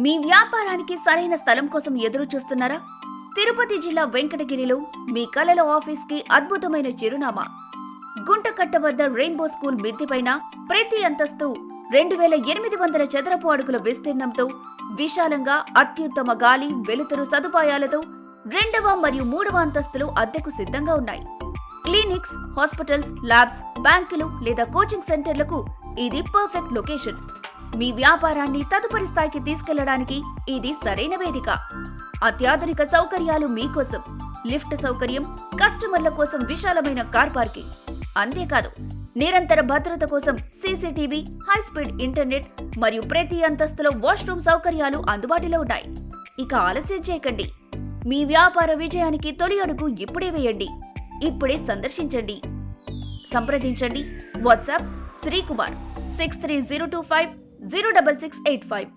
మీ వ్యాపారానికి సరైన స్థలం కోసం ఎదురు చూస్తున్నారా? తిరుపతి జిల్లా వెంకటగిరిలో మీ కలల ఆఫీస్కి అద్భుతమైన చిరునామా. గుంటకట్ట వద్ద రెయిన్బో స్కూల్ మిద్దెపైన ప్రతి అంతస్తు 2800 చదరపు అడుగుల విస్తీర్ణంతో విశాలంగా అత్యుత్తమ గాలి, వెలుతురు సదుపాయాలతో 2వ మరియు 3వ అంతస్తులు అద్దెకు సిద్ధంగా ఉన్నాయి. క్లినిక్స్, హాస్పిటల్స్, ల్యాబ్స్, బ్యాంకులు లేదా కోచింగ్ సెంటర్లకు ఇది పర్ఫెక్ట్ లొకేషన్. మీ వ్యాపారాన్ని తదుపరి స్థాయికి తీసుకెళ్లడానికి ఇది సరైన వేదిక. అత్యాధునిక సౌకర్యాలు మీకోసం, లిఫ్ట్ సౌకర్యం, కస్టమర్ల కోసం విశాలమైన కార్ పార్కింగ్. అంతేకాదు, నిరంతర భద్రత కోసం సీసీటీవీ, హై స్పీడ్ ఇంటర్నెట్ మరియు ప్రతి అంతస్తులో వాష్రూమ్ సౌకర్యాలు అందుబాటులో ఉన్నాయి. ఇక ఆలస్యం చేయకండి. మీ వ్యాపార విజయానికి తొలి అడుగు ఇప్పుడే వేయండి. ఇప్పుడే సందర్శించండి. సంప్రదించండి. వాట్సాప్ శ్రీకుమార్ 63025 06685.